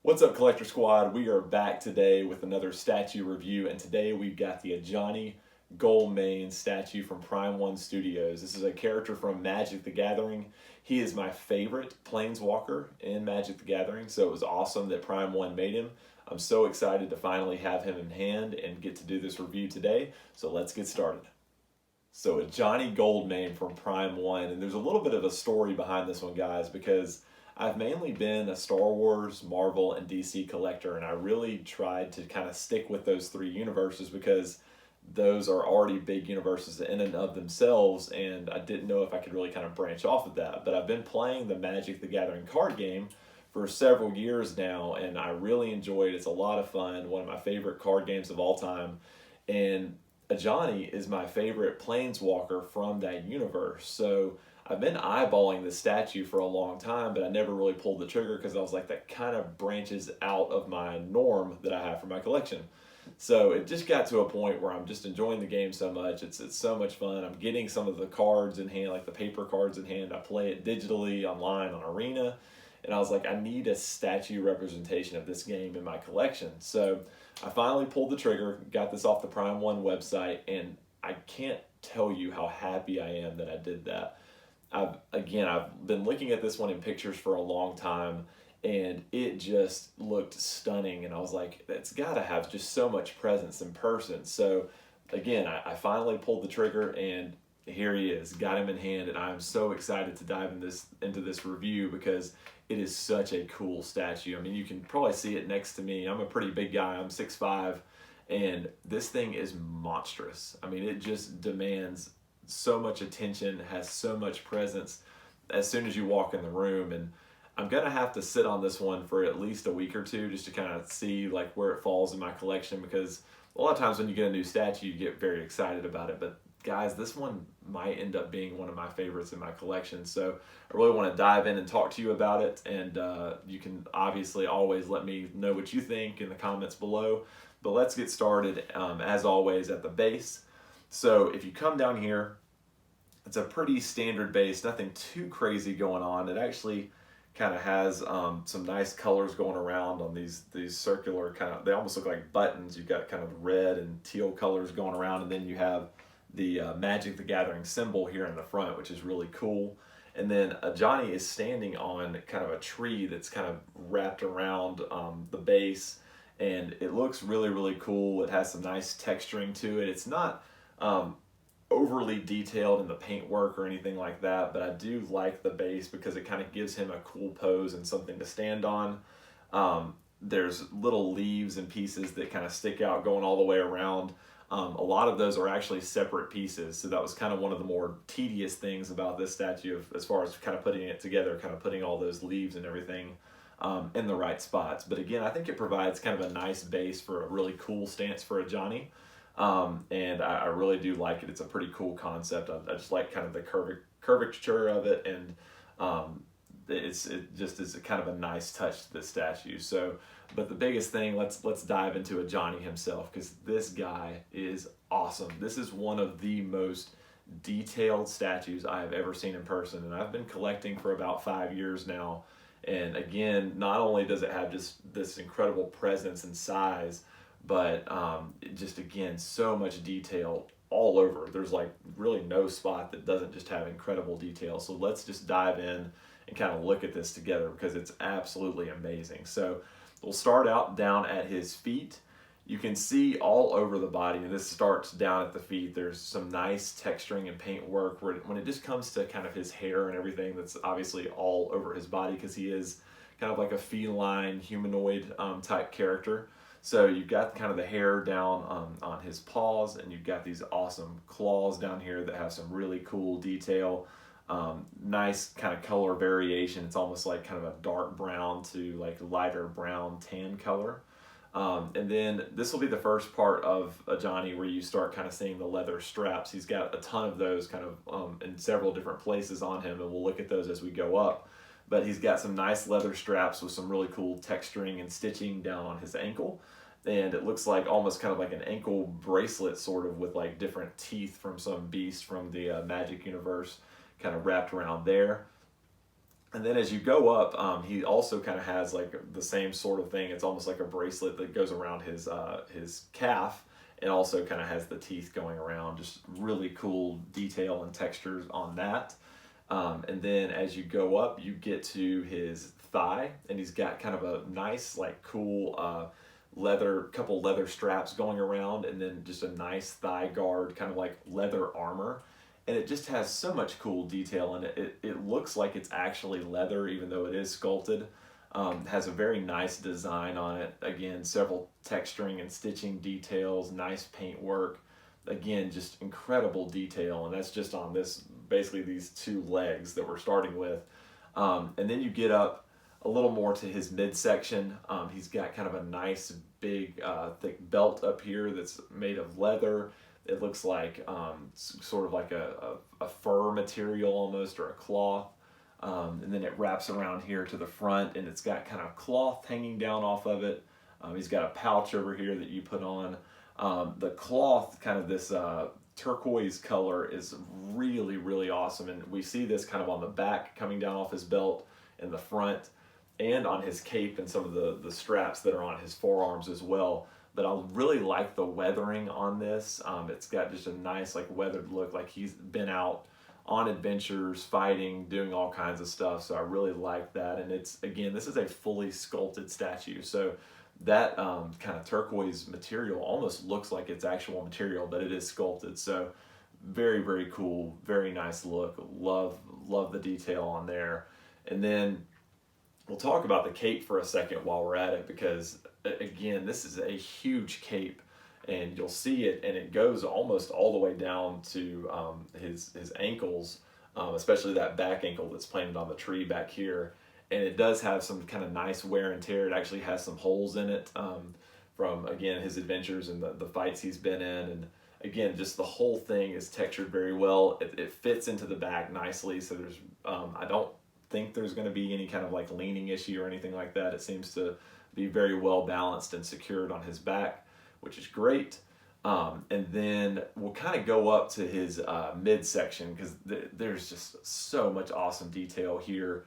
What's up, Collector Squad? We are back today with another statue review, and today we've got the AJANI Gold Mane statue from Prime One Studios. This is a character from Magic the Gathering. He is my favorite planeswalker in Magic the Gathering, so it was awesome that Prime One made him. I'm so excited to finally have him in hand and get to do this review today, so let's get started. So AJANI Gold Mane from Prime One, and there's a little bit of a story behind this one, guys, because I've mainly been a Star Wars, Marvel, and DC collector, and I really tried to kind of stick with those three universes because those are already big universes in and of themselves, and I didn't know if I could really kind of branch off of that. But I've been playing the Magic the Gathering card game for several years now, and I really enjoy it. It's a lot of fun, one of my favorite card games of all time, and AJANI is my favorite planeswalker from that universe. So I've been eyeballing this statue for a long time, but I never really pulled the trigger because I was like, that kind of branches out of my norm that I have for my collection. So it just got to a point where I'm just enjoying the game so much. It's so much fun. I'm getting some of the cards in hand, like the paper cards in hand. I play it digitally online on Arena. And I was like, I need a statue representation of this game in my collection. So I finally pulled the trigger, got this off the Prime One website, and I can't tell you how happy I am that I did that. I've been looking at this one in pictures for a long time, and it just looked stunning, and I was like, it's got to have just so much presence in person. So again, I finally pulled the trigger, and here he is, got him in hand, and I'm so excited to dive into this review because it is such a cool statue. I mean, you can probably see it next to me. I'm a pretty big guy. I'm 6'5", and this thing is monstrous. I mean, it just demands so much attention, has so much presence as soon as you walk in the room. And I'm gonna have to sit on this one for at least a week or two just to kind of see like where it falls in my collection, because a lot of times when you get a new statue you get very excited about it. But guys, this one might end up being one of my favorites in my collection, so I really want to dive in and talk to you about it. And you can obviously always let me know what you think in the comments below, but let's get started as always at the base. So if you come down here, it's a pretty standard base, nothing too crazy going on. It actually kind of has some nice colors going around on these circular kind of, they almost look like buttons. You've got kind of red and teal colors going around, and then you have the Magic the Gathering symbol here in the front, which is really cool. And then AJANI is standing on kind of a tree that's kind of wrapped around the base, and it looks really, really cool. It has some nice texturing to it. It's not overly detailed in the paintwork or anything like that, but I do like the base because it kind of gives him a cool pose and something to stand on. There's little leaves and pieces that kind of stick out going all the way around. A lot of those are actually separate pieces, so that was kind of one of the more tedious things about this statue, as far as kind of putting it together, kind of putting all those leaves and everything in the right spots. But again, I think it provides kind of a nice base for a really cool stance for AJANI. And I really do like it. It's a pretty cool concept. I just like kind of the curvature of it, and it just is kind of a nice touch to this statue. So, but the biggest thing, let's dive into AJANI himself, because this guy is awesome. This is one of the most detailed statues I have ever seen in person, and I've been collecting for about 5 years now. And again, not only does it have just this incredible presence and size, but just again, so much detail all over. There's like really no spot that doesn't just have incredible detail. So let's just dive in and kind of look at this together, because it's absolutely amazing. So we'll start out down at his feet. You can see all over the body, and this starts down at the feet. There's some nice texturing and paint work when it just comes to kind of his hair and everything. That's obviously all over his body because he is kind of like a feline humanoid type character. So you've got kind of the hair down on his paws, and you've got these awesome claws down here that have some really cool detail. Nice kind of color variation. It's almost like kind of a dark brown to like lighter brown tan color. And then this will be the first part of AJANI where you start kind of seeing the leather straps. He's got a ton of those kind of in several different places on him, and we'll look at those as we go up. But he's got some nice leather straps with some really cool texturing and stitching down on his ankle. And it looks like almost kind of like an ankle bracelet, sort of, with like different teeth from some beast from the Magic universe kind of wrapped around there. And then as you go up, he also kind of has like the same sort of thing. It's almost like a bracelet that goes around his calf, and also kind of has the teeth going around. Just really cool detail and textures on that. And then as you go up, you get to his thigh, and he's got kind of a nice, like, cool couple leather straps going around, and then just a nice thigh guard, kind of like leather armor. And it just has so much cool detail in it. It looks like it's actually leather, even though it is sculpted. Has a very nice design on it. Again, several texturing and stitching details, nice paint work. Again, just incredible detail, and that's just on this, basically these two legs that we're starting with. And then you get up a little more to his midsection. He's got kind of a nice big thick belt up here that's made of leather. It looks like sort of like a fur material almost, or a cloth. And then it wraps around here to the front, and it's got kind of cloth hanging down off of it. He's got a pouch over here that you put on. The cloth, kind of this turquoise color, is really, really awesome. And we see this kind of on the back coming down off his belt, in the front, and on his cape and some of the straps that are on his forearms as well. But I really like the weathering on this. It's got just a nice, like, weathered look, like he's been out on adventures, fighting, doing all kinds of stuff. So I really like that. And it's, again, this is a fully sculpted statue. So that kind of turquoise material almost looks like it's actual material, but it is sculpted. So very, very cool, very nice look. Love the detail on there. And then we'll talk about the cape for a second while we're at it, because again, this is a huge cape, and you'll see it, and it goes almost all the way down to his ankles, especially that back ankle that's planted on the tree back here. And it does have some kind of nice wear and tear. It actually has some holes in it from, again, his adventures and the fights he's been in. And again, just the whole thing is textured very well. It fits into the back nicely, so there's I don't think there's going to be any kind of like leaning issue or anything like that. It seems to be very well balanced and secured on his back, which is great. And then we'll kind of go up to his midsection, because there's just so much awesome detail here.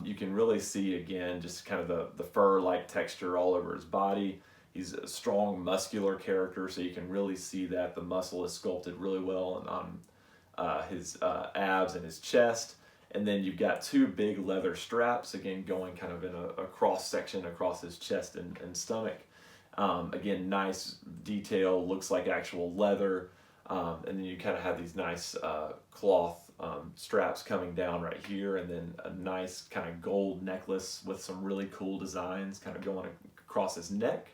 You can really see, again, just kind of the fur-like texture all over his body. He's a strong, muscular character, so you can really see that the muscle is sculpted really well on his abs and his chest. And then you've got two big leather straps, again, going kind of in a cross section across his chest and stomach. Again, nice detail, looks like actual leather. And then you kind of have these nice cloth straps coming down right here, and then a nice kind of gold necklace with some really cool designs kind of going across his neck.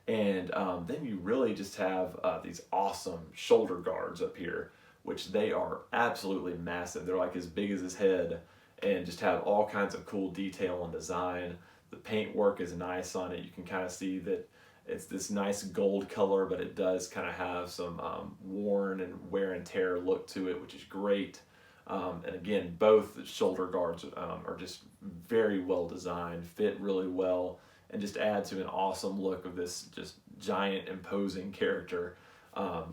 And then you really just have these awesome shoulder guards up here, which they are absolutely massive. They're like as big as his head, and just have all kinds of cool detail and design. The paint work is nice on it. You can kind of see that it's this nice gold color, but it does kind of have some worn and wear and tear look to it, which is great. And again, both shoulder guards are just very well designed, fit really well, and just add to an awesome look of this just giant, imposing character. I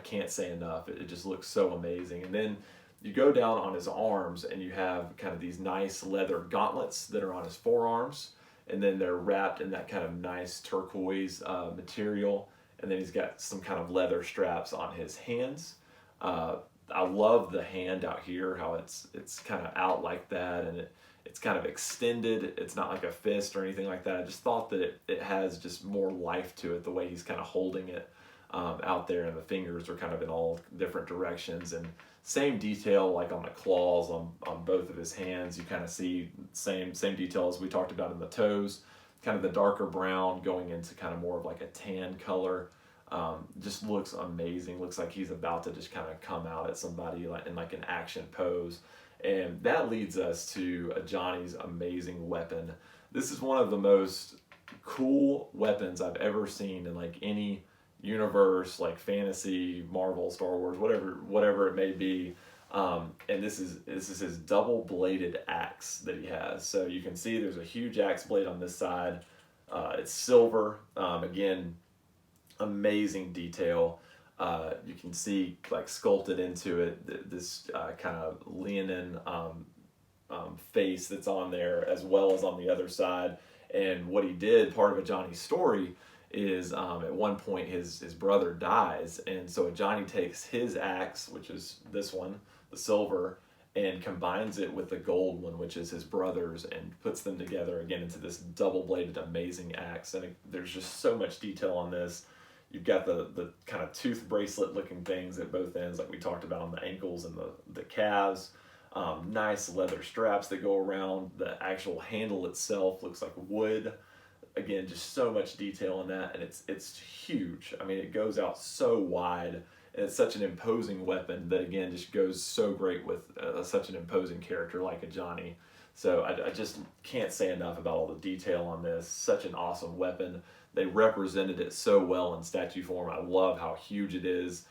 can't say enough. It just looks so amazing. And then you go down on his arms, and you have kind of these nice leather gauntlets that are on his forearms, and then they're wrapped in that kind of nice turquoise material. And then he's got some kind of leather straps on his hands. I love the hand out here, how it's kind of out like that, and it's kind of extended. It's not like a fist or anything like that. I just thought that it has just more life to it, the way he's kind of holding it out there, and the fingers are kind of in all different directions. And same detail like on the claws on both of his hands. You kind of see same detail as we talked about in the toes, kind of the darker brown going into kind of more of like a tan color. Just looks amazing. Looks like he's about to just kind of come out at somebody in like an action pose. And that leads us to AJANI's amazing weapon. This is one of the most cool weapons I've ever seen in like any universe, like fantasy, Marvel, Star Wars, whatever it may be. And this is his double-bladed axe that he has. So you can see there's a huge axe blade on this side. It's silver. Again, amazing detail. You can see like sculpted into it this kind of leonine face that's on there as well as on the other side. And what he did, part of AJANI's story, is at one point his brother dies, and so AJANI takes his axe, which is this one, the silver, and combines it with the gold one, which is his brother's, and puts them together again into this double-bladed amazing axe. And there's just so much detail on this. You've got the kind of tooth bracelet looking things at both ends, like we talked about on the ankles and the calves. Nice leather straps that go around. The actual handle itself looks like wood. Again, just so much detail in that, and it's huge. I mean, it goes out so wide, and it's such an imposing weapon that, again, just goes so great with such an imposing character like AJANI. So I just can't say enough about all the detail on this. Such an awesome weapon. They represented it so well in statue form. I love how huge it is.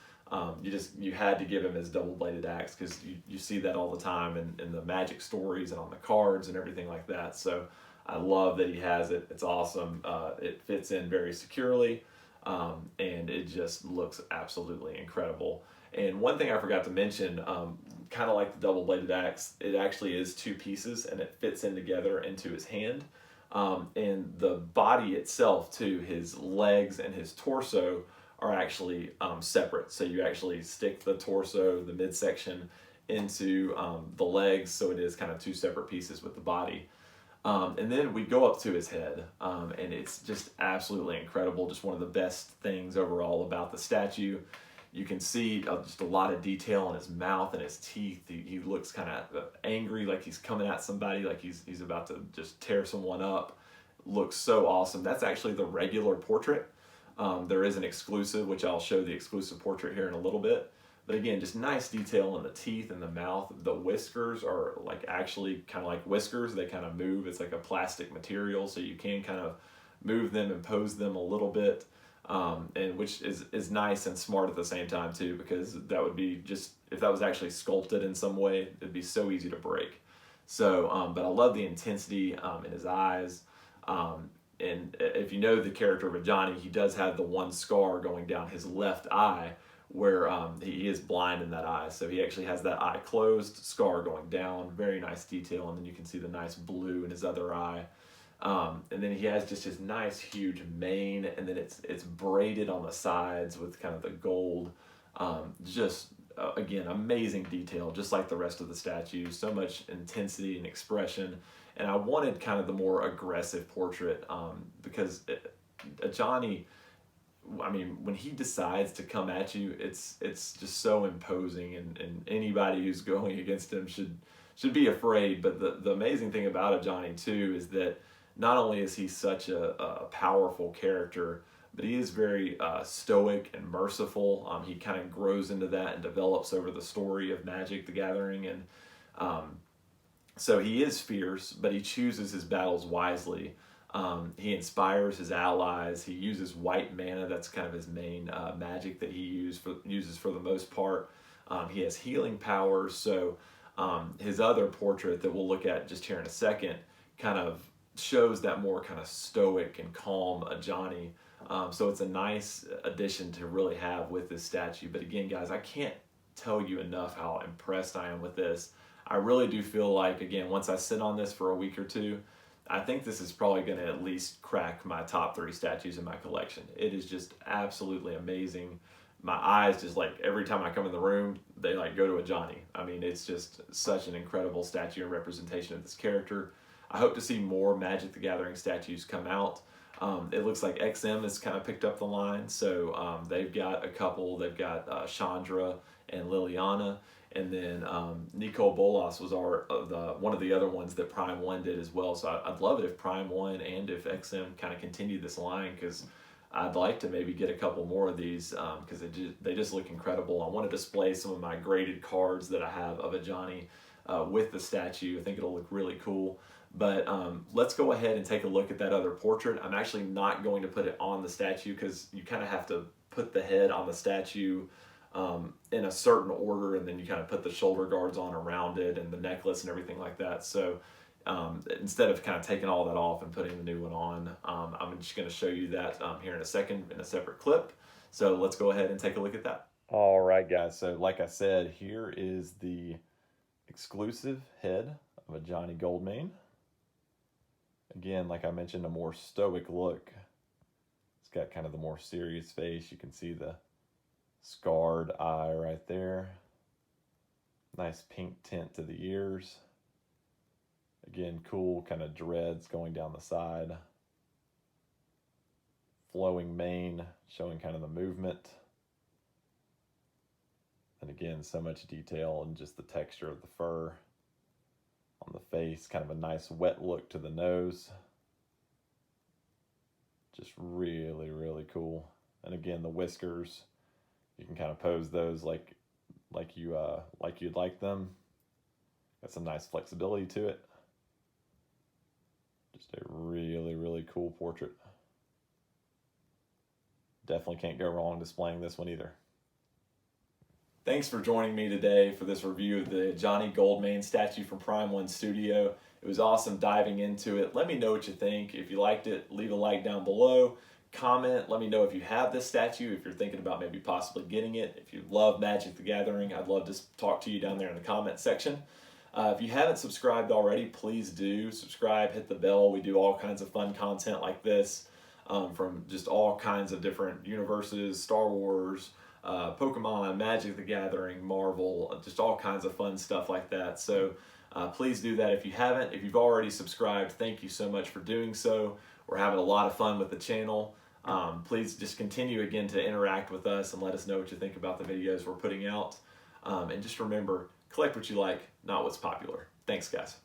You had to give him his double-bladed axe, because you see that all the time in the Magic stories and on the cards and everything like that. So I love that he has it. It's awesome. It fits in very securely, and it just looks absolutely incredible. And one thing I forgot to mention, kind of like the double-bladed axe, it actually is two pieces, and it fits in together into his hand. And the body itself, too, his legs and his torso are actually separate. So you actually stick the torso, the midsection, into the legs, so it is kind of two separate pieces with the body. And then we go up to his head, and it's just absolutely incredible. Just one of the best things overall about the statue. You can see just a lot of detail in his mouth and his teeth. He looks kind of angry, like he's coming at somebody, like he's about to just tear someone up. Looks so awesome. That's actually the regular portrait. There is an exclusive, which I'll show the exclusive portrait here in a little bit. But again, just nice detail in the teeth and the mouth. The whiskers are like actually kind of like whiskers. They kind of move. It's like a plastic material, so you can kind of move them and pose them a little bit, and which is nice and smart at the same time too, because that would be just, if that was actually sculpted in some way, it'd be so easy to break. So, but I love the intensity in his eyes. And if you know the character of AJANI, he does have the one scar going down his left eye, where he is blind in that eye. So he actually has that eye closed, scar going down, very nice detail, and then you can see the nice blue in his other eye. And then he has just his nice huge mane, and then it's braided on the sides with kind of the gold. Again, amazing detail, just like the rest of the statue. So much intensity and expression. And I wanted kind of the more aggressive portrait, because AJANI, I mean, when he decides to come at you, it's just so imposing, and anybody who's going against him should be afraid. But the amazing thing about AJANI too is that not only is he such a powerful character, but he is very stoic and merciful. He kind of grows into that and develops over the story of Magic the Gathering, and so he is fierce, but he chooses his battles wisely. He inspires his allies. He uses white mana. That's kind of his main magic that he uses for the most part. He has healing powers. So his other portrait that we'll look at just here in a second kind of shows that more kind of stoic and calm AJANI. So it's a nice addition to really have with this statue. But again, guys, I can't tell you enough how impressed I am with this. I really do feel like, again, once I sit on this for a week or two, I think this is probably going to at least crack my top 3 statues in my collection. It is just absolutely amazing. My eyes just, like, every time I come in the room, they like go to AJANI. I mean, it's just such an incredible statue and representation of this character. I hope to see more Magic the Gathering statues come out. It looks like XM has kind of picked up the line, so they've got a couple. They've got Chandra and Liliana. And then Nicole Bolas was one of the other ones that Prime 1 did as well. So I'd love it if Prime 1 and if XM kind of continued this line, because I'd like to maybe get a couple more of these, because they just look incredible. I want to display some of my graded cards that I have of AJANI with the statue. I think it'll look really cool. But let's go ahead and take a look at that other portrait. I'm actually not going to put it on the statue, because you kind of have to put the head on the statue in a certain order, and then you kind of put the shoulder guards on around it and the necklace and everything like that. So instead of kind of taking all that off and putting the new one on, I'm just going to show you that here in a second in a separate clip. So let's go ahead and take a look at that. All right, guys. So like I said, here is the exclusive head of of AJANI Goldmane. Again, like I mentioned, a more stoic look. It's got kind of the more serious face. You can see the scarred eye right there. Nice pink tint to the ears. Again, cool kind of dreads going down the side. Flowing mane, showing kind of the movement. And again, so much detail and just the texture of the fur on the face. Kind of a nice wet look to the nose. Just really, really cool. And again, the whiskers, you can kind of pose those like you'd like them. Got some nice flexibility to it. Just a really, really cool portrait. Definitely can't go wrong displaying this one either. Thanks for joining me today for this review of the AJANI Goldmane statue from Prime One Studio. It was awesome diving into it. Let me know what you think. If you liked it, leave a like down below. Comment, let me know if you have this statue, if you're thinking about maybe possibly getting it. If you love Magic the Gathering, I'd love to talk to you down there in the comment section. If you haven't subscribed already, please do subscribe, hit the bell. We do all kinds of fun content like this from just all kinds of different universes, Star Wars, Pokemon, Magic the Gathering, Marvel, just all kinds of fun stuff like that. So please do that if you haven't. If you've already subscribed, thank you so much for doing so. We're having a lot of fun with the channel. Please just continue again to interact with us and let us know what you think about the videos we're putting out. And just remember, collect what you like, not what's popular. Thanks, guys.